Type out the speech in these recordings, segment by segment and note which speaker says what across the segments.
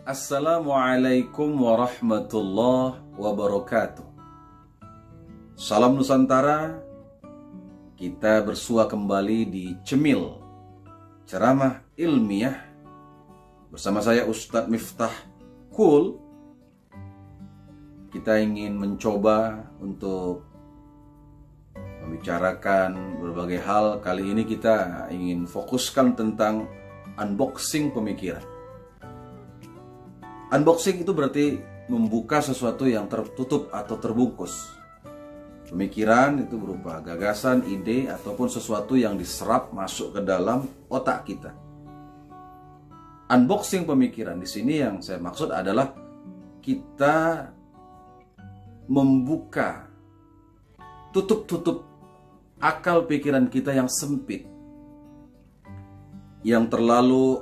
Speaker 1: Assalamualaikum warahmatullahi wabarakatuh. Salam Nusantara. Kita bersua kembali di Cemil, ceramah ilmiah, bersama saya Ustadz Miftah Kul. Kita ingin mencoba untuk membicarakan berbagai hal. Kali ini kita ingin fokuskan tentang unboxing pemikiran. Unboxing itu berarti membuka sesuatu yang tertutup atau terbungkus. Pemikiran itu berupa gagasan, ide, ataupun sesuatu yang diserap masuk ke dalam otak kita. Unboxing pemikiran di sini yang saya maksud adalah kita membuka tutup-tutup akal pikiran kita yang sempit, yang terlalu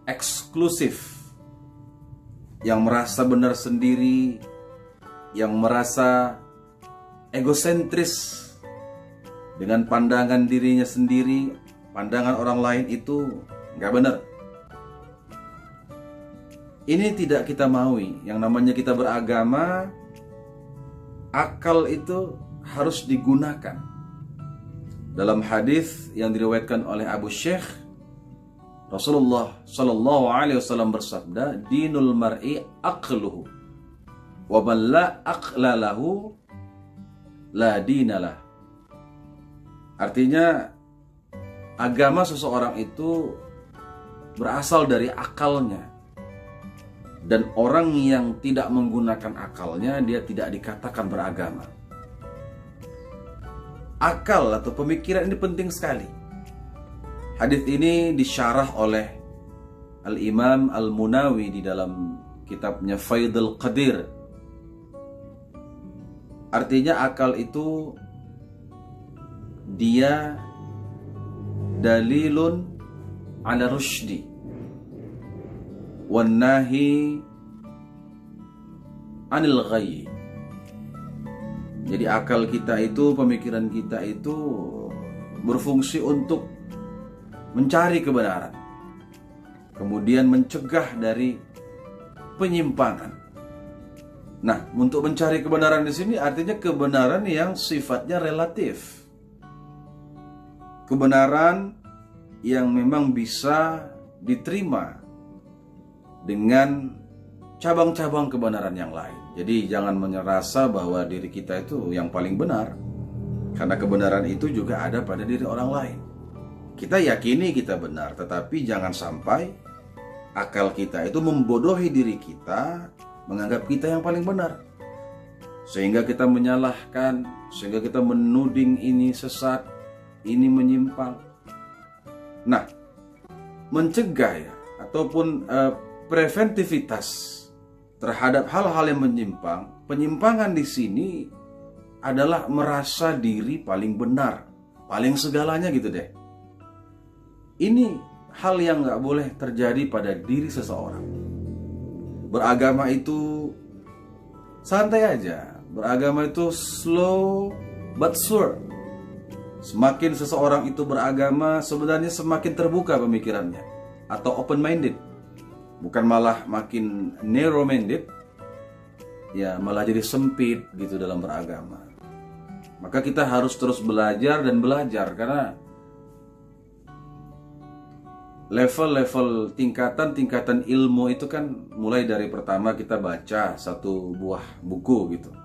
Speaker 1: eksklusif, yang merasa benar sendiri, yang merasa egosentris dengan pandangan dirinya sendiri, pandangan orang lain itu nggak benar. Ini tidak kita maui. Yang namanya kita beragama, akal itu harus digunakan. Dalam hadis yang diriwayatkan oleh Abu Syekh, Rasulullah Shallallahu Alaihi Wasallam bersabda, "Dinul mar'i aqluhu, wa man la aqla lahu la dinalah." Artinya, agama seseorang itu berasal dari akalnya, dan orang yang tidak menggunakan akalnya, dia tidak dikatakan beragama. Akal atau pemikiran ini penting sekali. Hadis ini disyarah oleh Al-Imam Al-Munawi di dalam kitabnya Faidul Qadir. Artinya akal itu dia dalilun ala rusydi wan nahi anil ghayyi. Jadi akal kita itu, pemikiran kita itu berfungsi untuk mencari kebenaran, kemudian mencegah dari penyimpangan. Nah, untuk mencari kebenaran di sini artinya kebenaran yang sifatnya relatif. Kebenaran yang memang bisa diterima dengan cabang-cabang kebenaran yang lain. Jadi jangan merasa bahwa diri kita itu yang paling benar, karena kebenaran itu juga ada pada diri orang lain. Kita yakini kita benar, tetapi jangan sampai akal kita itu membodohi diri kita, menganggap kita yang paling benar, sehingga kita menyalahkan, sehingga kita menuding ini sesat, ini menyimpang. Nah, mencegah ya, ataupun preventivitas terhadap hal-hal yang menyimpang. Penyimpangan di sini adalah merasa diri paling benar, paling segalanya gitu deh. Ini hal yang nggak boleh terjadi pada diri seseorang. Beragama itu santai aja. Beragama itu slow but sure. Semakin seseorang itu beragama, sebenarnya semakin terbuka pemikirannya atau open minded. Bukan malah makin narrow minded, ya malah jadi sempit gitu dalam beragama. Maka kita harus terus belajar dan belajar, karena level-level tingkatan ilmu itu kan mulai dari pertama kita baca satu buah buku gitu.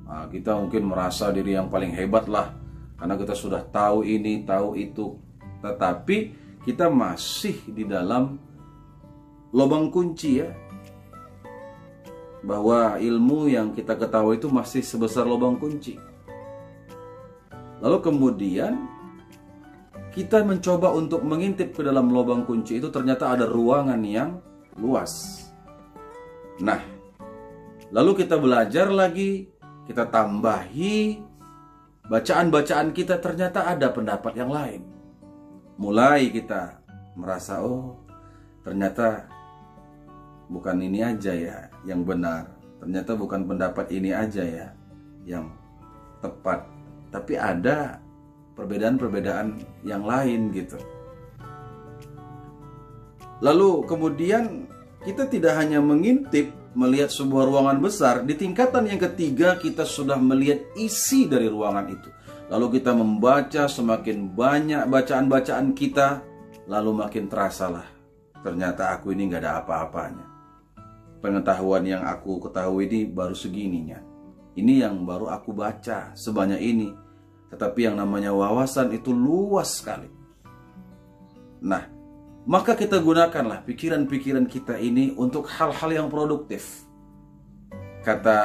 Speaker 1: Nah, kita mungkin merasa diri yang paling hebat lah, karena kita sudah tahu ini, tahu itu. Tetapi kita masih di dalam lubang kunci ya, bahwa ilmu yang kita ketahui itu masih sebesar lubang kunci. Lalu kemudian kita mencoba untuk mengintip ke dalam lubang kunci itu, ternyata ada ruangan yang luas. Nah, lalu kita belajar lagi, kita tambahi bacaan-bacaan kita, ternyata ada pendapat yang lain. Mulai kita merasa, oh ternyata bukan ini aja ya yang benar, ternyata bukan pendapat ini aja ya yang tepat, tapi ada perbedaan-perbedaan yang lain gitu. Lalu kemudian kita tidak hanya mengintip, melihat sebuah ruangan besar, di tingkatan yang ketiga kita sudah melihat isi dari ruangan itu. Lalu kita membaca semakin banyak bacaan-bacaan kita, lalu makin terasalah, ternyata aku ini nggak ada apa-apanya. Pengetahuan yang aku ketahui ini baru segininya. Ini yang baru aku baca sebanyak ini. Tetapi yang namanya wawasan itu luas sekali. Nah, maka kita gunakanlah pikiran-pikiran kita ini untuk hal-hal yang produktif. Kata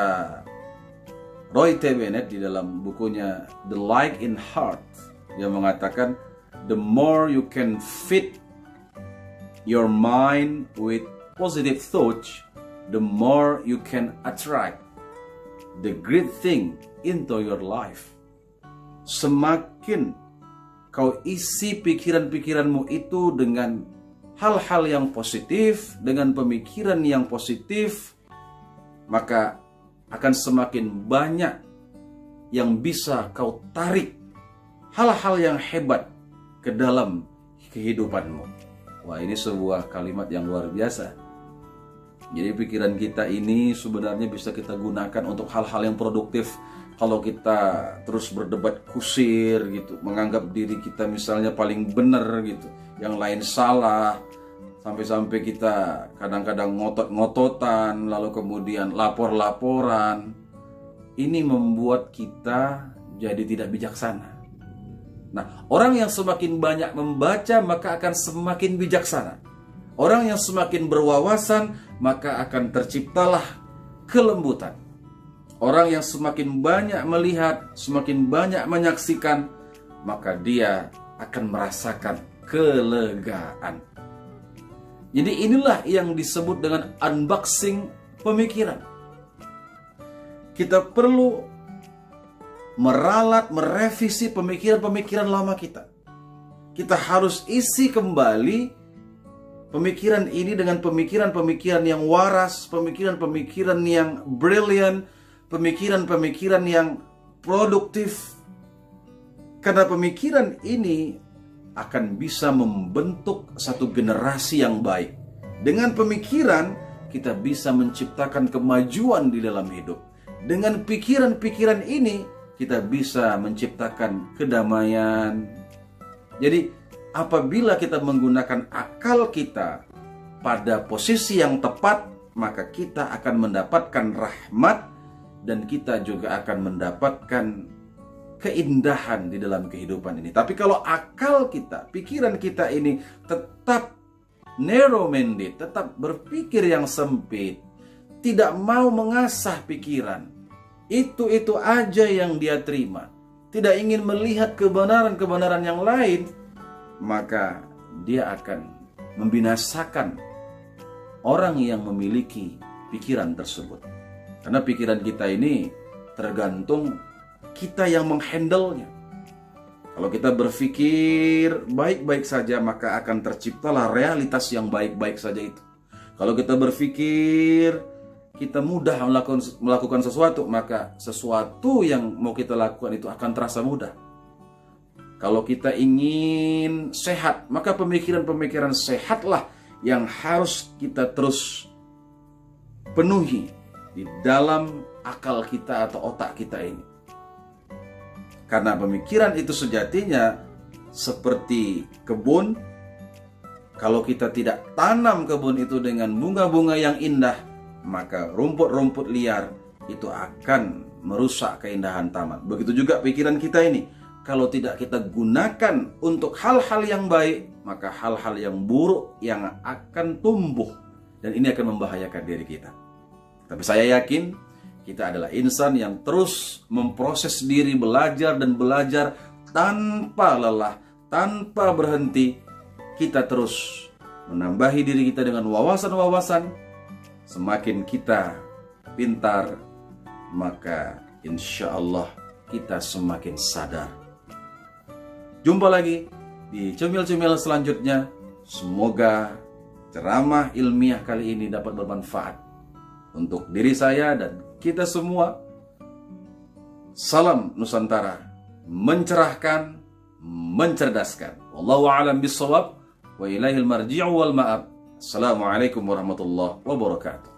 Speaker 1: Roy T. Bennett di dalam bukunya The Light in Heart, dia mengatakan, the more you can fit your mind with positive thoughts, the more you can attract the great thing into your life. Semakin kau isi pikiran-pikiranmu itu dengan hal-hal yang positif, dengan pemikiran yang positif, maka akan semakin banyak yang bisa kau tarik hal-hal yang hebat ke dalam kehidupanmu. Wah, ini sebuah kalimat yang luar biasa. Jadi pikiran kita ini sebenarnya bisa kita gunakan untuk hal-hal yang produktif. Kalau kita terus berdebat kusir gitu, menganggap diri kita misalnya paling benar gitu, yang lain salah, sampai-sampai kita kadang-kadang ngotot-ngototan, lalu kemudian lapor-laporan, ini membuat kita jadi tidak bijaksana. Nah, orang yang semakin banyak membaca maka akan semakin bijaksana. Orang yang semakin berwawasan maka akan terciptalah kelembutan. Orang yang semakin banyak melihat, semakin banyak menyaksikan, maka dia akan merasakan kelegaan. Jadi inilah yang disebut dengan unboxing pemikiran. Kita perlu meralat, merevisi pemikiran-pemikiran lama kita. Kita harus isi kembali pemikiran ini dengan pemikiran-pemikiran yang waras, pemikiran-pemikiran yang brilliant, pemikiran-pemikiran yang produktif. Karena pemikiran ini akan bisa membentuk satu generasi yang baik. Dengan pemikiran, kita bisa menciptakan kemajuan di dalam hidup. Dengan pikiran-pikiran ini, kita bisa menciptakan kedamaian. Jadi, apabila kita menggunakan akal kita pada posisi yang tepat, maka kita akan mendapatkan rahmat, dan kita juga akan mendapatkan keindahan di dalam kehidupan ini. Tapi kalau akal kita, pikiran kita ini tetap narrow-minded, tetap berpikir yang sempit, tidak mau mengasah pikiran, itu aja yang dia terima, tidak ingin melihat kebenaran-kebenaran yang lain, maka dia akan membinasakan orang yang memiliki pikiran tersebut. Karena pikiran kita ini tergantung kita yang menghandle-nya. Kalau kita berpikir baik-baik saja, maka akan terciptalah realitas yang baik-baik saja itu. Kalau kita berpikir kita mudah melakukan sesuatu, maka sesuatu yang mau kita lakukan itu akan terasa mudah. Kalau kita ingin sehat, maka pemikiran-pemikiran sehatlah yang harus kita terus penuhi di dalam akal kita atau otak kita ini. Karena pemikiran itu sejatinya seperti kebun. Kalau kita tidak tanam kebun itu dengan bunga-bunga yang indah, maka rumput-rumput liar itu akan merusak keindahan taman. Begitu juga pikiran kita ini. Kalau tidak kita gunakan untuk hal-hal yang baik, maka hal-hal yang buruk yang akan tumbuh. Dan ini akan membahayakan diri kita. Tapi saya yakin kita adalah insan yang terus memproses diri, belajar dan belajar tanpa lelah, tanpa berhenti. Kita terus menambahi diri kita dengan wawasan-wawasan. Semakin kita pintar, maka insya Allah kita semakin sadar. Jumpa lagi di cemil-cemil selanjutnya. Semoga ceramah ilmiah kali ini dapat bermanfaat untuk diri saya dan kita semua. Salam Nusantara, mencerahkan, mencerdaskan. Wallahu a'lam bishawab, wa ilaihil marji'u wal ma'ab. Assalamualaikum warahmatullahi wabarakatuh.